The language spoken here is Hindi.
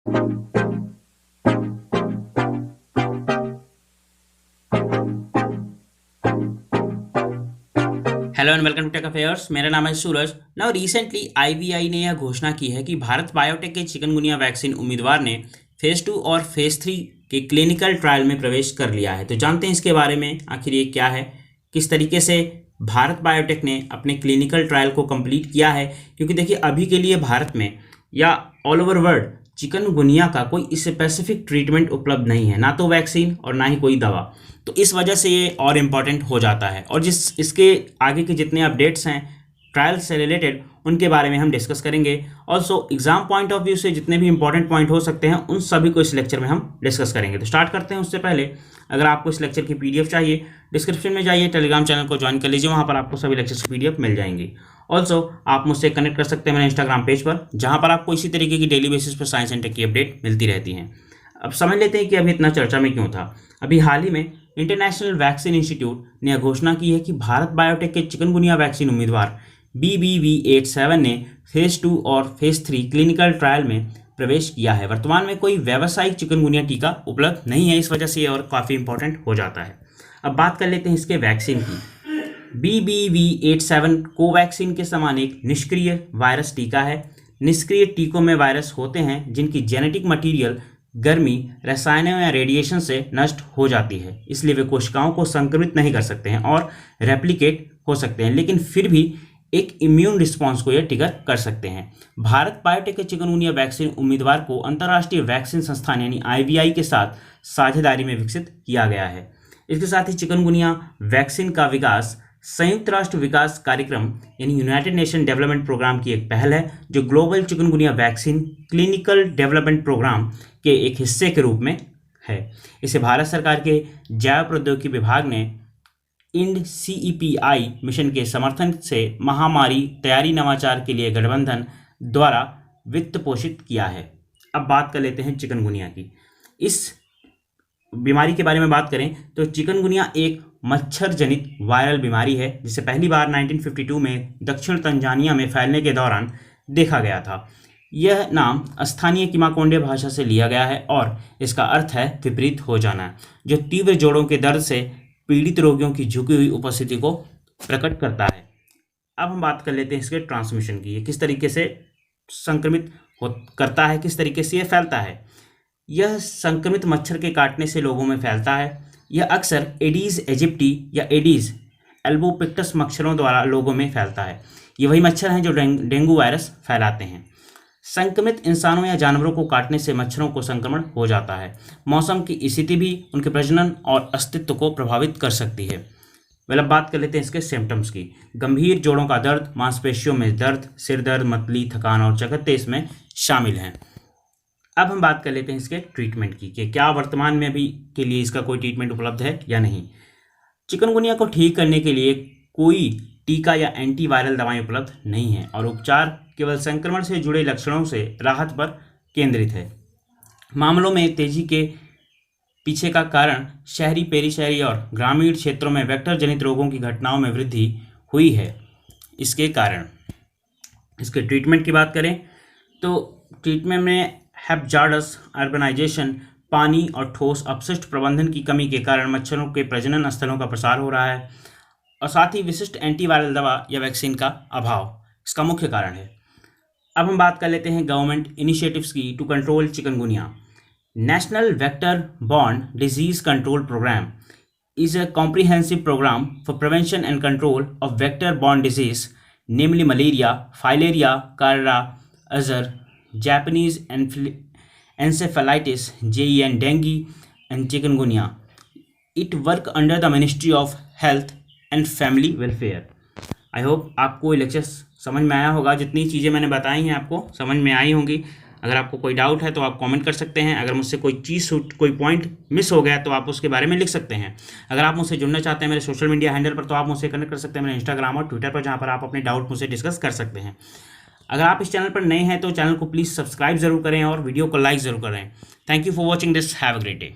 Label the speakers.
Speaker 1: Hello and welcome to Tech Affairs. मेरा नाम है सूरज। नाउ रिसेंटली आईवीआई ने यह घोषणा की है कि भारत बायोटेक के चिकनगुनिया वैक्सीन उम्मीदवार ने फेज 2 और फेज 3 के क्लिनिकल ट्रायल में प्रवेश कर लिया है। तो जानते हैं इसके बारे में आखिर ये क्या है, किस तरीके से भारत बायोटेक ने अपने क्लिनिकल ट्रायल को कंप्लीट किया है। क्योंकि देखिए अभी के लिए भारत में या ऑल ओवर वर्ल्ड चिकनगुनिया का कोई स्पेसिफिक ट्रीटमेंट उपलब्ध नहीं है, ना तो वैक्सीन और ना ही कोई दवा। तो इस वजह से ये और इम्पॉर्टेंट हो जाता है। और जिस इसके आगे के जितने अपडेट्स हैं ट्रायल से रिलेटेड उनके बारे में हम डिस्कस करेंगे। Also exam point of view से जितने भी इंपॉर्टेंट पॉइंट हो सकते हैं उन सभी को इस लेक्चर में हम डिस्कस करेंगे। तो स्टार्ट करते हैं। उससे पहले अगर आपको इस लेक्चर की पीडीएफ चाहिए, डिस्क्रिप्शन में जाइए, टेलीग्राम चैनल को ज्वाइन कर लीजिए, वहाँ पर आपको सभी लेक्चर्स की पीडीएफ मिल जाएंगी। ऑल्सो आप मुझसे कनेक्ट कर सकते हैं मेरे इंस्टाग्राम पेज पर, जहाँ पर आपको इसी तरीके की डेली बेसिस पर साइंस एंड टेक की अपडेट मिलती रहती हैं। अब समझ लेते हैं कि अभी इतना चर्चा में क्यों था। अभी हाल ही में इंटरनेशनल वैक्सीन इंस्टीट्यूट ने घोषणा की है कि भारत बायोटेक के चिकनगुनिया वैक्सीन उम्मीदवार BBV87 ने फेज 2 और फेज 3 क्लिनिकल ट्रायल में प्रवेश किया है। वर्तमान में कोई व्यावसायिक चिकनगुनिया टीका उपलब्ध नहीं है, इस वजह से ये और काफ़ी इंपॉर्टेंट हो जाता है। अब बात कर लेते हैं इसके वैक्सीन की। BBV87 कोवैक्सीन के समान एक निष्क्रिय वायरस टीका है। निष्क्रिय टीकों में वायरस होते हैं जिनकी जेनेटिक मटीरियल गर्मी, रसायनों या रेडिएशन से नष्ट हो जाती है, इसलिए वे कोशिकाओं को संक्रमित नहीं कर सकते हैं और रेप्लिकेट हो सकते हैं, लेकिन फिर भी एक इम्यून रिस्पॉन्स को यह ट्रिगर कर सकते हैं। भारत बायोटेक के चिकनगुनिया वैक्सीन उम्मीदवार को अंतर्राष्ट्रीय वैक्सीन संस्थान यानी IVI के साथ साझेदारी में विकसित किया गया है। इसके साथ ही चिकनगुनिया वैक्सीन का विकास संयुक्त राष्ट्र विकास कार्यक्रम यानी यूनाइटेड नेशन डेवलपमेंट प्रोग्राम की एक पहल है, जो global chikungunya vaccine clinical development programme के एक हिस्से के रूप में है। इसे भारत सरकार के जैव प्रौद्योगिकी विभाग ने IND-CEPI मिशन के समर्थन से महामारी तैयारी नवाचार के लिए गठबंधन द्वारा वित्त पोषित किया है। अब बात कर लेते हैं चिकनगुनिया की। इस बीमारी के बारे में बात करें तो चिकनगुनिया एक मच्छर जनित वायरल बीमारी है, जिसे पहली बार 1952 में दक्षिण तंजानिया में फैलने के दौरान देखा गया था। यह नाम स्थानीय किमाकोंडे भाषा से लिया गया है और इसका अर्थ है विपरीत हो जाना, जो तीव्र जोड़ों के दर्द से पीड़ित रोगियों की झुकी हुई उपस्थिति को प्रकट करता है। अब हम बात कर लेते हैं इसके ट्रांसमिशन की। ये किस तरीके से संक्रमित करता है, किस तरीके से यह फैलता है। यह संक्रमित मच्छर के काटने से लोगों में फैलता है। यह अक्सर एडीज एजिप्टी या एडीज एल्बोपिक्टस मच्छरों द्वारा लोगों में फैलता है। ये वही मच्छर हैं जो डेंगू वायरस फैलाते हैं। संक्रमित इंसानों या जानवरों को काटने से मच्छरों को संक्रमण हो जाता है। मौसम की स्थिति भी उनके प्रजनन और अस्तित्व को प्रभावित कर सकती है। अब बात कर लेते हैं इसके सिम्टम्स की। गंभीर जोड़ों का दर्द, मांसपेशियों में दर्द, सिर दर्द, मतली, थकान और चकत्ते इसमें शामिल हैं। अब हम बात कर लेते हैं इसके ट्रीटमेंट की कि क्या वर्तमान में अभी के लिए इसका कोई ट्रीटमेंट उपलब्ध है या नहीं। चिकनगुनिया को ठीक करने के लिए कोई टीका या एंटीवायरल दवाएं उपलब्ध नहीं है और उपचार केवल संक्रमण से जुड़े लक्षणों से राहत पर केंद्रित है। मामलों में तेजी के पीछे का कारण शहरी, पेरीशहरी और ग्रामीण क्षेत्रों में वेक्टर जनित रोगों की घटनाओं में वृद्धि हुई है। इसके कारण इसके ट्रीटमेंट की बात करें तो ट्रीटमेंट में हैप्जार्डस, अर्बनाइजेशन, पानी और ठोस अपशिष्ट प्रबंधन की कमी के कारण मच्छरों के प्रजनन स्थलों का प्रसार हो रहा है और साथ ही विशिष्ट एंटीवायरल दवा या वैक्सीन का अभाव इसका मुख्य कारण है। अब हम बात कर लेते हैं गवर्नमेंट इनिशिएटिव्स की to control chikungunya. National vector borne disease control programme is a comprehensive program for prevention and control of vector-borne disease, namely malaria, filaria, cholera, azar, Japanese encephalitis, JEN, dengue, and chikungunya. It work under the Ministry of Health and Family Welfare. I hope आपको ये लेक्चर समझ में आया होगा। जितनी चीज़ें मैंने बताई हैं आपको समझ में आई होंगी। अगर आपको कोई डाउट है तो आप कमेंट कर सकते हैं। अगर मुझसे कोई चीज़ कोई पॉइंट मिस हो गया तो आप उसके बारे में लिख सकते हैं। अगर आप मुझसे जुड़ना चाहते हैं मेरे सोशल मीडिया हैंडल पर तो आप मुझसे कनेक्ट कर सकते हैं मेरे इंस्टाग्राम और ट्विटर पर, जहाँ पर आप अपने डाउट मुझसे डिस्कस कर सकते हैं। अगर आप इस चैनल पर नए हैं तो चैनल को प्लीज़ सब्सक्राइब जरूर करें और वीडियो को लाइक ज़रूर करें। Thank you for watching this. Have a great day.